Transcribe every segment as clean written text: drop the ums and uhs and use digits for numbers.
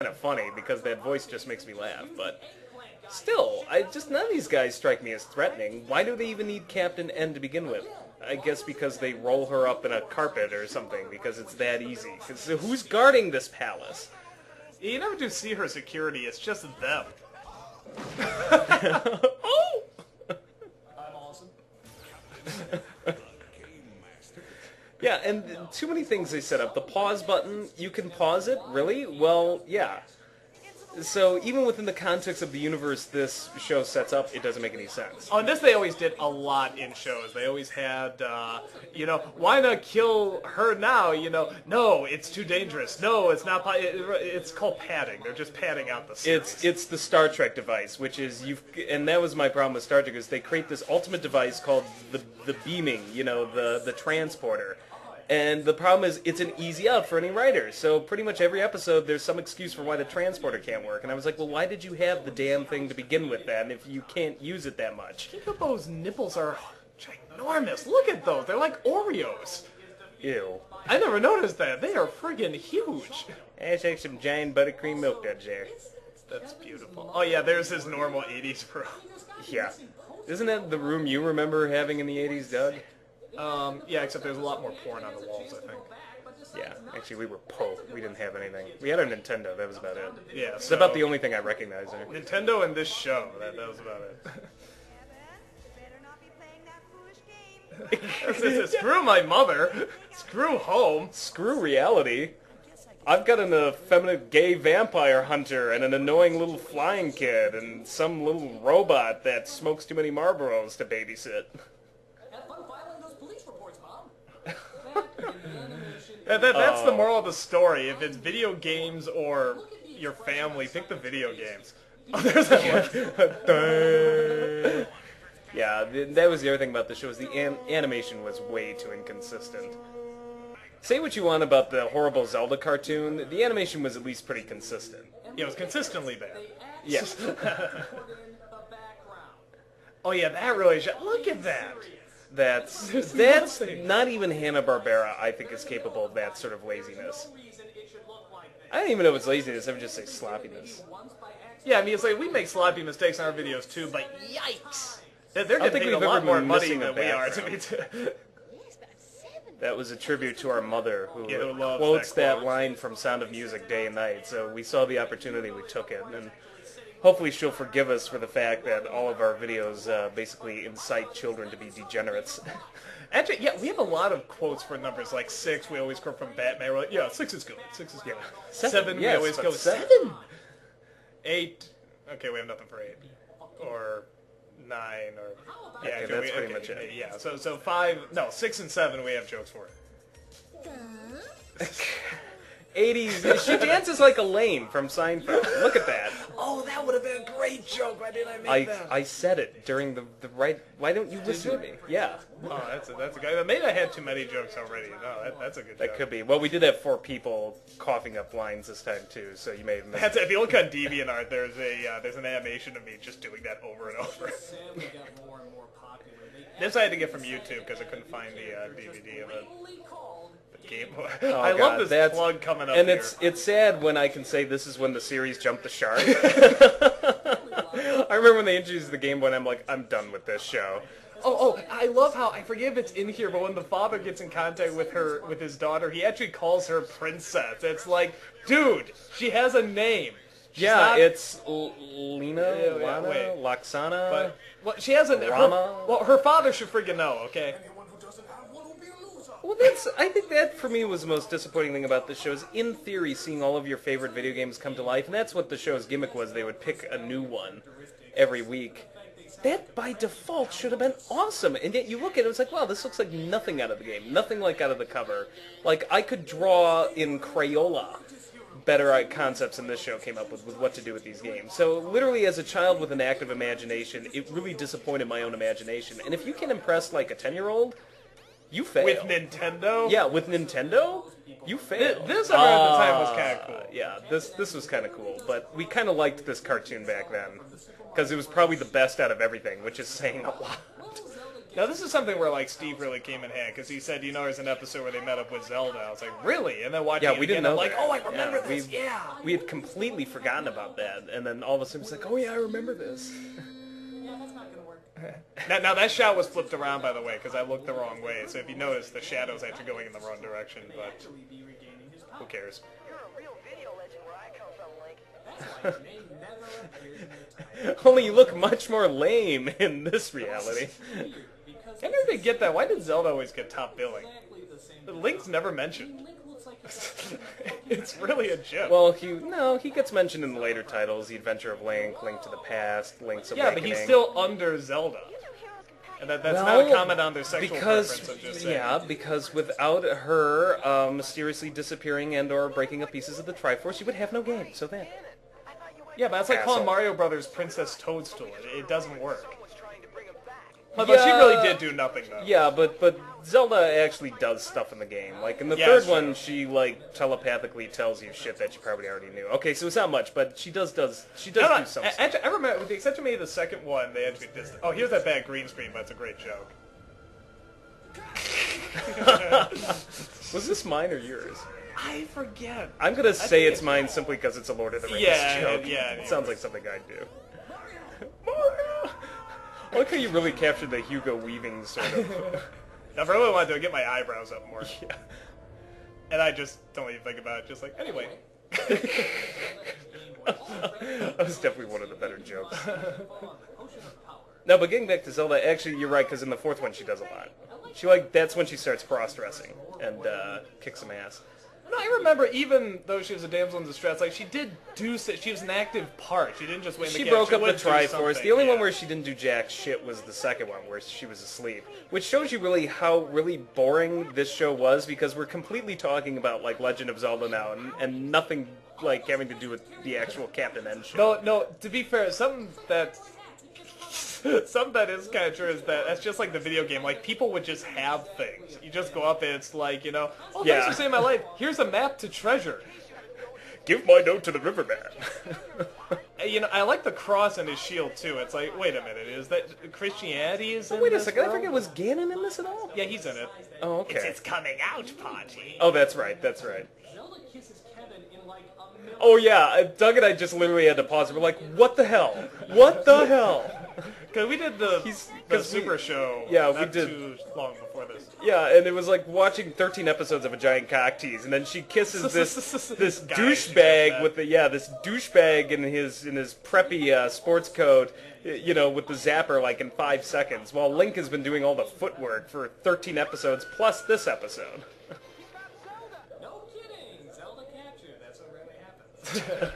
kind of funny because that voice just makes me laugh, but still, none of these guys strike me as threatening. Why do they even need Captain N to begin with? I guess because they roll her up in a carpet or something, because it's that easy. 'Cause who's guarding this palace? You never do see her security, it's just them. Oh! I'm awesome. Yeah, and too many things they set up. The pause button, you can pause it? Really? Well, yeah. So even within the context of the universe this show sets up, it doesn't make any sense. Oh, and this they always did a lot in shows. They always had, why not kill her now? No, it's too dangerous. No, it's not. It's called padding. They're just padding out the series. It's the Star Trek device, which is and that was my problem with Star Trek, is they create this ultimate device called the beaming, the transporter. And the problem is, it's an easy out for any writer. So pretty much every episode, there's some excuse for why the transporter can't work. And I was like, well, why did you have the damn thing to begin with then if you can't use it that much? Those nipples are ginormous. Look at those. They're like Oreos. Ew. I never noticed that. They are friggin' huge. That's like some giant buttercream milk duds there. That's beautiful. Oh yeah, there's his normal 80s bro. Yeah. Isn't that the room you remember having in the 80s, Doug? Yeah, except there's a lot more porn on the walls, I think. Yeah, actually we were po. We didn't have anything. We had a Nintendo, that was about it. Yeah, It's about the only thing I recognize there. Nintendo and this show, that was about it. Screw my mother. Screw home. Screw reality. I've got an effeminate gay vampire hunter and an annoying little flying kid and some little robot that smokes too many Marlboros to babysit. Have fun filing those police reports, Mom. That's the moral of the story. If it's video games or your family, pick the video games. Oh, there's that one. Yeah, that was the other thing about the show, is the animation was way too inconsistent. Say what you want about the horrible Zelda cartoon, the animation was at least pretty consistent. Yeah, it was consistently bad. Yes. Oh yeah, that really look at that. That's not even Hanna-Barbera, I think, is capable of that sort of laziness. I don't even know if it's laziness, I would just say sloppiness. Yeah, I mean, it's like, we make sloppy mistakes in our videos too, but yikes! They're I getting think paid a we've lot ever more been money missing a than we are. background. That was a tribute to our mother, who Yeah, who loves quotes that that quote. line from Sound of Music day and night, so we saw the opportunity, we took it, and hopefully she'll forgive us for the fact that all of our videos basically incite children to be degenerates. Actually, yeah, we have a lot of quotes for numbers, like 6, we always quote from Batman, we're like, yeah, 6 is good, 6 is good. 7, we yes, always but go, 7? 8, okay, we have nothing for 8. Or 9, or... Yeah, Okay, that's pretty much it. Yeah, so 5, no, 6 and 7 we have jokes for. 80s, she dances like Elaine from Seinfeld. Look at that. Oh, that would have been a great joke, why didn't I make that? I said it during the right... Why don't you listen to me? Yeah. Oh, that's a guy. Maybe I had too many jokes already. No, that's a good joke. That could be. Well, we did have 4 people coughing up lines this time, too, so you may have missed If you look on DeviantArt, there's an animation of me just doing that over and over. Sadly got more and more popular. This I had to get from YouTube because I couldn't find the DVD of it. Only called Game Boy. Oh, I God, love this that's- plug coming up And here. it's sad when I can say this is when the series jumped the shark. I remember when they introduced the Game Boy, and I'm like, I'm done with this show. Oh, I love how, I forget if it's in here, but when the father gets in contact with his daughter, he actually calls her princess. It's like, dude, she has a name. She's Yeah, not- it's Lena, Lana, wait. Laxana. But, well, she has a Rama? her father should freaking know, okay? anyone who doesn't have one will be a loser. Well, I think that for me was the most disappointing thing about this show, is in theory seeing all of your favorite video games come to life, and that's what the show's gimmick was. They would pick a new one every week. That, by default, should have been awesome, and yet you look at it, it's like, wow, this looks like nothing out of the game, nothing like out of the cover. Like, I could draw in Crayola better concepts than this show came up with what to do with these games. So, literally, as a child with an active imagination, it really disappointed my own imagination. And if you can impress, like, a 10-year-old, you fail. With Nintendo? Yeah, with Nintendo, you fail. This, I remember at the time, was kind of cool. Yeah, this was kind of cool, but we kind of liked this cartoon back then, because it was probably the best out of everything, which is saying a lot. Now this is something where like Steve really came in hand because he said, you know, there's an episode where they met up with Zelda. I was like, really? And then watching Yeah, it we didn't again, know I'm that. like, oh, I remember this. We, Yeah. we had completely forgotten about that, and then all of a sudden it's like, oh yeah, I remember this. Yeah, that's not gonna work. Now that shot was flipped around, by the way, because I looked the wrong way. So if you notice, the shadow's actually going in the wrong direction, but Actually be regaining his who power. cares? You're a real video legend where I come from, Link. That's why his name never appears in the title. Only you look much more lame in this reality. Weird, because I never did get that. Why did Zelda always get top billing? exactly the same. The Link's never mentioned. Link looks like he's got It's really a joke. Well, he gets mentioned in the later titles: The Adventure of Link, Link to the Past, Link's yeah, Awakening. but he's still under Zelda. And that's not Well, a comment on their sexual because preference, I'm just saying. yeah, because without her mysteriously disappearing and/or breaking up pieces of the Triforce, you would have no game. So that. Yeah, but that's like calling Asshole. Mario Brothers Princess Toadstool. It doesn't work. But she really did do nothing, though. Yeah, but Zelda actually does stuff in the game. Like in the Yeah, third sure. one, she like telepathically tells you shit that you probably already knew. Okay, so it's not much, but she does do some stuff. Actually, I remember, with the exception maybe the second one, they actually did. Oh, here's that bad green screen, but it's a great joke. Was this mine or yours? I forget. I'm gonna say think it's mine simply because it's a Lord of the Rings Yeah, joke. yeah, It yeah. sounds like something I'd do. Mario! I like how you really captured the Hugo Weaving sort of. I really wanted to get my eyebrows up more. Yeah. And I just don't even think about it. Just like, anyway. That was definitely one of the better jokes. potion of power. No, but getting back to Zelda, actually, you're right, because in the fourth one, she does a lot. That's when she starts cross-dressing and kicks some ass. No, I remember even though she was a damsel in distress, like she did do. She was an active part. She didn't just wait in the She game. broke up the would do Triforce. something, The only yeah. one where she didn't do jack shit was the second one, where she was asleep. Which shows you really how really boring this show was, because we're completely talking about like Legend of Zelda now, and nothing like having to do with the actual Captain N show. No. To be fair, something that is kind of true is that that's just like the video game. Like people would just have things. You just go up and it's like, you know, oh, Yeah. thanks for saving my life. Here's a map to treasure. Give my note to the riverman. You know, I like the cross in his shield too. It's like, wait a minute, is that Christianity? Is in Wait a this second, I world? forget, was Ganon in this at all? Yeah, he's in it. Oh, okay. It's coming out party. Oh, that's right, that's right. Zelda kisses Kevin in like a million. Oh yeah, Doug and I just literally had to pause. We're like, what the hell? What the hell? Because we did the Super Show yeah, we not did. too long before this. Yeah, and it was like watching 13 episodes of a giant cock tease, and then she kisses this Guy douchebag that. with this douchebag in his preppy sports coat, you know, with the zapper like in 5 seconds, while Link has been doing all the footwork for 13 episodes plus this episode. No kidding. Zelda captured. That's what really happens.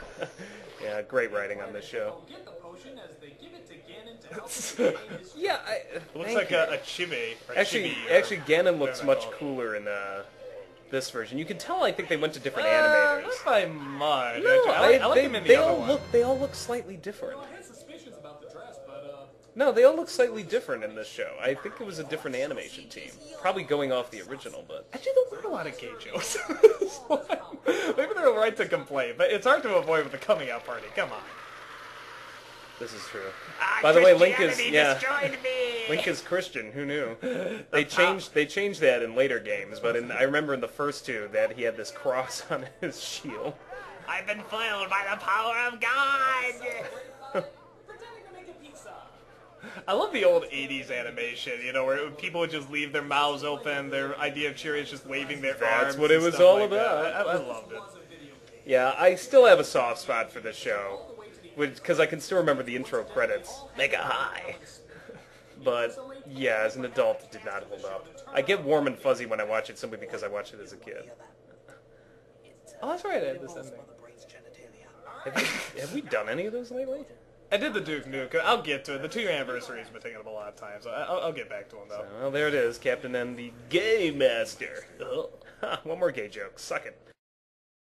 Yeah, great writing on this show. Get the potion as they give it to Ganon to help him regain his Yeah, It looks thank like you. a chibi. Or Actually, chibi, or Ganon looks whatever much they're called. cooler in this version. You can tell. I think they went to different Not animators. by much. No, I like him in the other one. they all look slightly different. I had suspicions about the dress, but No, they all look slightly different in this show. I think it was a different animation team, probably going off the original. But Actually, there weren't a lot of gay jokes. Maybe they're right to complain, but it's hard to avoid with the coming out party. Come on. this is true. By the way, Link is destroyed me. Link is Christian. Who knew? They changed that in later games, but I remember in the first two that he had this cross on his shield. I've been foiled by the power of God. pretending to make a pizza. I love the old 80s animation, you know, where people would just leave their mouths open, their idea of cheering is just waving their arms. That's what it and was stuff all like that. about. I loved it. Yeah, I still have a soft spot for this show, because I can still remember the intro credits. Mega high. But yeah, as an adult, it did not hold up. I get warm and fuzzy when I watch it simply because I watched it as a kid. Oh, that's right, I had this ending. Have we done any of those lately? I did the Duke Nukem. I'll get to it. The 2-year anniversary has been taking up a lot of time, so I'll get back to him, though. Well, there it is, Captain N, the Gay Master. Ugh. One more gay joke. Suck it.